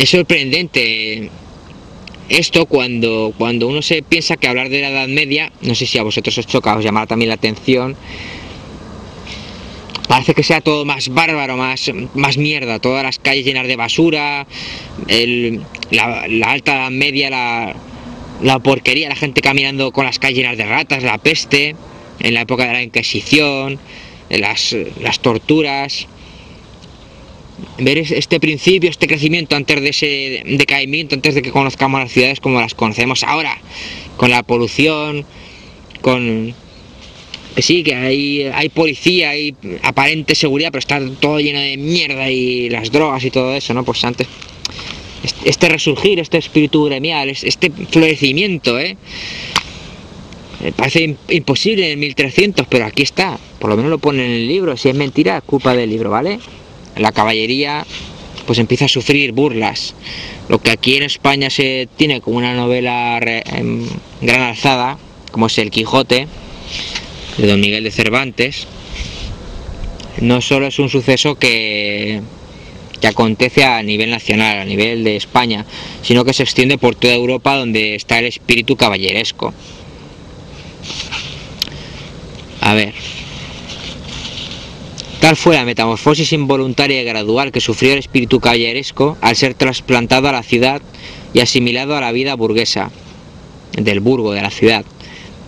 Es sorprendente esto cuando uno se piensa que hablar de la Edad Media, no sé si a vosotros os choca, os llamará también la atención, parece que sea todo más bárbaro, más mierda, todas las calles llenas de basura, la alta Edad Media, la porquería, la gente caminando con las calles llenas de ratas, la peste, en la época de la Inquisición, las torturas. Ver este principio, este crecimiento antes de ese decaimiento, antes de que conozcamos las ciudades como las conocemos ahora, con la polución, con que sí, que hay policía, hay aparente seguridad, pero está todo lleno de mierda y las drogas y todo eso, ¿no? Pues antes, este resurgir, este espíritu gremial, este florecimiento, parece imposible en el 1300, pero aquí está, por lo menos lo pone en el libro. Si es mentira, es culpa del libro, ¿vale? La caballería pues empieza a sufrir burlas. Lo que aquí en España se tiene como una novela en gran alzada, como es El Quijote, de Don Miguel de Cervantes, no solo es un suceso que acontece a nivel nacional, a nivel de España, sino que se extiende por toda Europa, donde está el espíritu caballeresco. A ver. Tal fue la metamorfosis involuntaria y gradual que sufrió el espíritu caballeresco al ser trasplantado a la ciudad y asimilado a la vida burguesa del burgo, de la ciudad.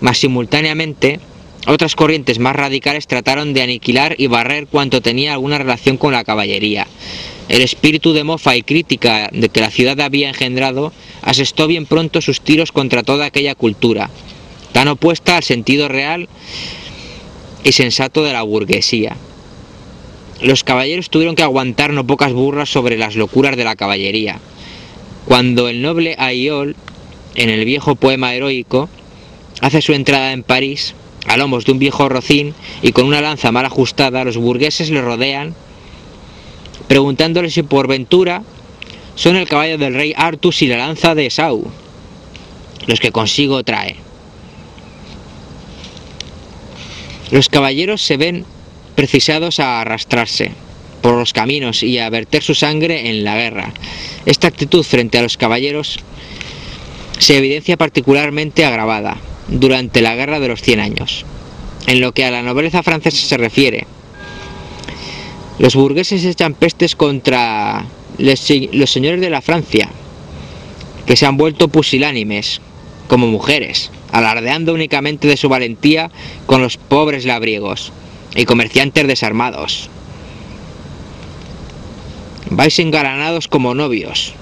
Mas simultáneamente, otras corrientes más radicales trataron de aniquilar y barrer cuanto tenía alguna relación con la caballería. El espíritu de mofa y crítica de que la ciudad había engendrado asestó bien pronto sus tiros contra toda aquella cultura, tan opuesta al sentido real y sensato de la burguesía. Los caballeros tuvieron que aguantar no pocas burlas sobre las locuras de la caballería. Cuando el noble Aïllol, en el viejo poema heroico, hace su entrada en París, a lomos de un viejo rocín y con una lanza mal ajustada, los burgueses le rodean, preguntándole si por ventura son el caballo del rey Artus y la lanza de Esau, los que consigo trae. Los caballeros se ven precisados a arrastrarse por los caminos y a verter su sangre en la guerra. Esta actitud frente a los caballeros se evidencia particularmente agravada durante la Guerra de los 100 años. En lo que a la nobleza francesa se refiere, los burgueses echan pestes contra los señores de la Francia, que se han vuelto pusilánimes como mujeres, alardeando únicamente de su valentía con los pobres labriegos y comerciantes desarmados. Vais engalanados como novios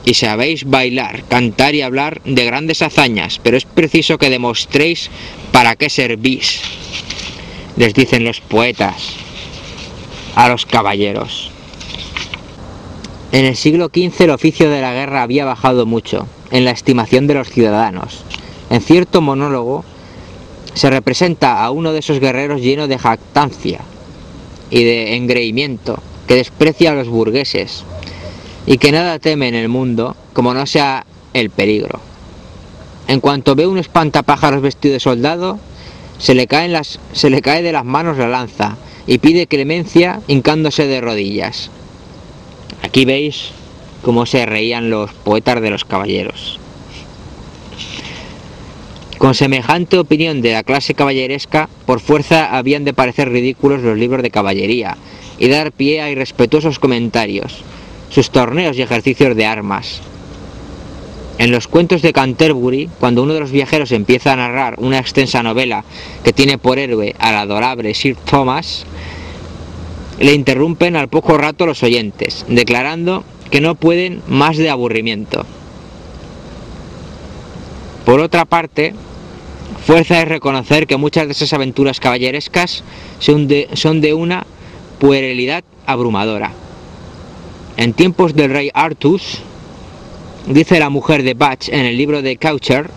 y sabéis bailar, cantar y hablar de grandes hazañas, pero es preciso que demostréis para qué servís, les dicen los poetas a los caballeros. En el siglo XV el oficio de la guerra había bajado mucho en la estimación de los ciudadanos. En cierto monólogo se representa a uno de esos guerreros lleno de jactancia y de engreimiento, que desprecia a los burgueses y que nada teme en el mundo como no sea el peligro. En cuanto ve un espantapájaros vestido de soldado, se le cae de las manos la lanza y pide clemencia hincándose de rodillas. Aquí veis cómo se reían los poetas de los caballeros. Con semejante opinión de la clase caballeresca, por fuerza habían de parecer ridículos los libros de caballería y dar pie a irrespetuosos comentarios, sus torneos y ejercicios de armas. En los cuentos de Canterbury, cuando uno de los viajeros empieza a narrar una extensa novela que tiene por héroe al adorable Sir Thomas, le interrumpen al poco rato los oyentes, declarando que no pueden más de aburrimiento. Por otra parte, fuerza es reconocer que muchas de esas aventuras caballerescas son de una puerilidad abrumadora. En tiempos del rey Artus, dice la mujer de Bach en el libro de Coucher,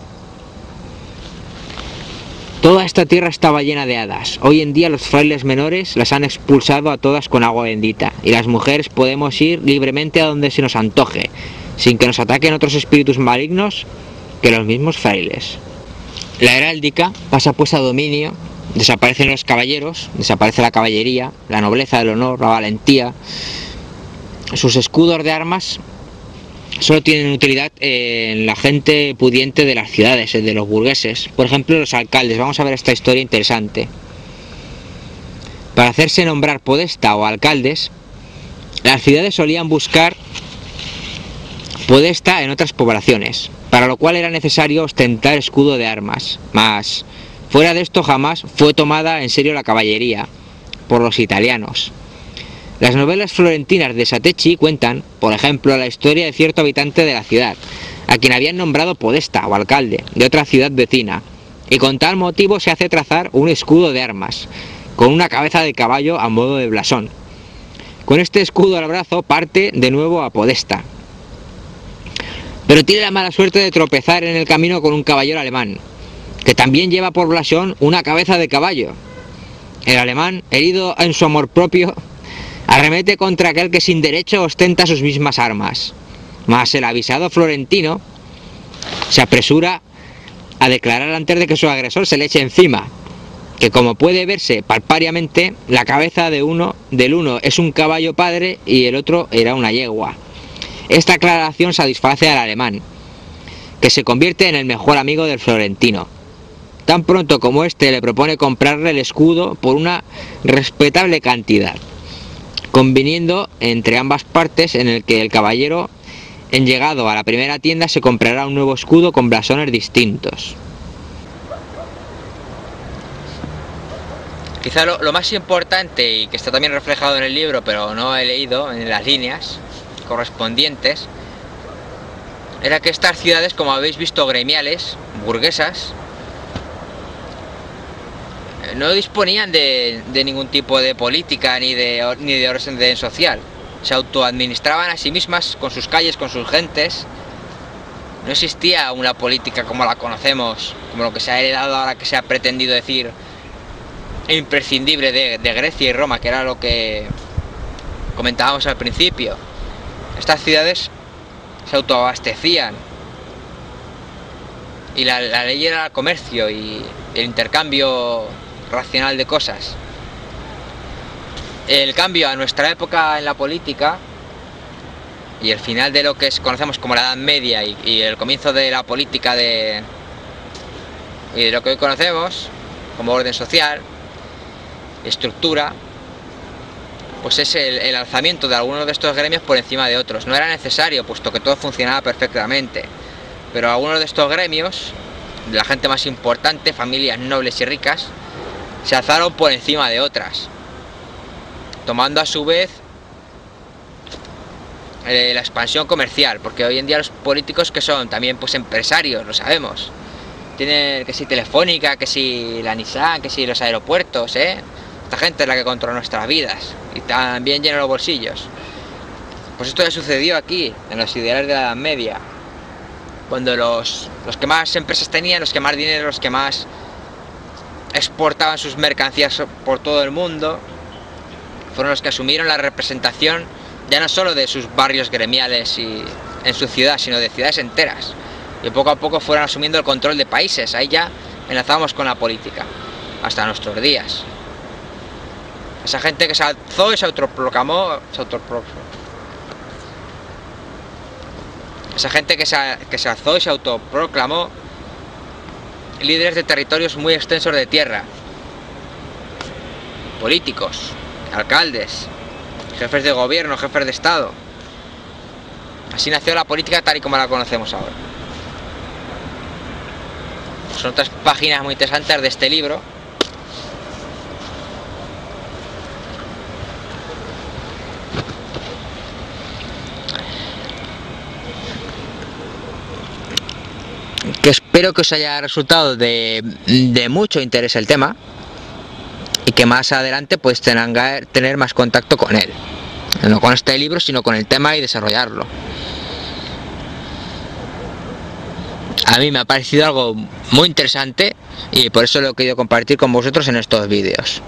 toda esta tierra estaba llena de hadas. Hoy en día los frailes menores las han expulsado a todas con agua bendita, y las mujeres podemos ir libremente a donde se nos antoje, sin que nos ataquen otros espíritus malignos que los mismos frailes. La heráldica pasa pues a dominio, desaparecen los caballeros, desaparece la caballería, la nobleza, el honor, la valentía. Sus escudos de armas solo tienen utilidad en la gente pudiente de las ciudades, de los burgueses. Por ejemplo, los alcaldes. Vamos a ver esta historia interesante. Para hacerse nombrar podesta o alcaldes, las ciudades solían buscar podesta en otras poblaciones, para lo cual era necesario ostentar escudo de armas. Mas, fuera de esto jamás fue tomada en serio la caballería por los italianos. Las novelas florentinas de Satecchi cuentan, por ejemplo, la historia de cierto habitante de la ciudad, a quien habían nombrado podesta o alcalde de otra ciudad vecina, y con tal motivo se hace trazar un escudo de armas, con una cabeza de caballo a modo de blasón. Con este escudo al brazo parte de nuevo a podesta, pero tiene la mala suerte de tropezar en el camino con un caballero alemán, que también lleva por blasón una cabeza de caballo. El alemán, herido en su amor propio, arremete contra aquel que sin derecho ostenta sus mismas armas. Mas el avisado florentino se apresura a declarar antes de que su agresor se le eche encima, que como puede verse palpariamente, la cabeza del uno es un caballo padre y el otro era una yegua. Esta aclaración satisface al alemán, que se convierte en el mejor amigo del florentino, tan pronto como éste le propone comprarle el escudo por una respetable cantidad, conviniendo entre ambas partes en el que el caballero, en llegado a la primera tienda, se comprará un nuevo escudo con blasones distintos. Quizá lo más importante, y que está también reflejado en el libro, pero no he leído en las líneas correspondientes, era que estas ciudades, como habéis visto, gremiales, burguesas, no disponían de ningún tipo de política ni de orden social. Se autoadministraban a sí mismas, con sus calles, con sus gentes. No existía una política como la conocemos, como lo que se ha heredado ahora, que se ha pretendido decir imprescindible de Grecia y Roma, que era lo que comentábamos al principio. Estas ciudades se autoabastecían y la ley era el comercio y el intercambio racional de cosas. El cambio a nuestra época en la política y el final de lo que conocemos como la Edad Media y el comienzo de la política y de lo que hoy conocemos como orden social, estructura, pues es el alzamiento de algunos de estos gremios por encima de otros. No era necesario, puesto que todo funcionaba perfectamente, pero algunos de estos gremios, de la gente más importante, familias nobles y ricas, se alzaron por encima de otras, tomando a su vez la expansión comercial, porque hoy en día los políticos, que son también pues empresarios, lo sabemos, tienen que si Telefónica, que si la Nissan, que si los aeropuertos, esta gente es la que controla nuestras vidas y también llena los bolsillos. Pues esto ya sucedió aquí, en los ideales de la Edad Media, cuando los que más empresas tenían, los que más dinero, los que más exportaban sus mercancías por todo el mundo, fueron los que asumieron la representación ya no solo de sus barrios gremiales y en su ciudad, sino de ciudades enteras, y poco a poco fueron asumiendo el control de países. Ahí ya enlazamos con la política hasta nuestros días. Esa gente que se alzó y se autoproclamó, esa gente que se alzó y se autoproclamó líderes de territorios muy extensos de tierra, políticos, alcaldes, jefes de gobierno, jefes de estado. Así nació la política tal y como la conocemos ahora. Son otras páginas muy interesantes de este libro. Que espero que os haya resultado de mucho interés el tema y que más adelante pues tengan que tener más contacto con él, no con este libro sino con el tema y desarrollarlo. A mí me ha parecido algo muy interesante y por eso lo he querido compartir con vosotros en estos vídeos.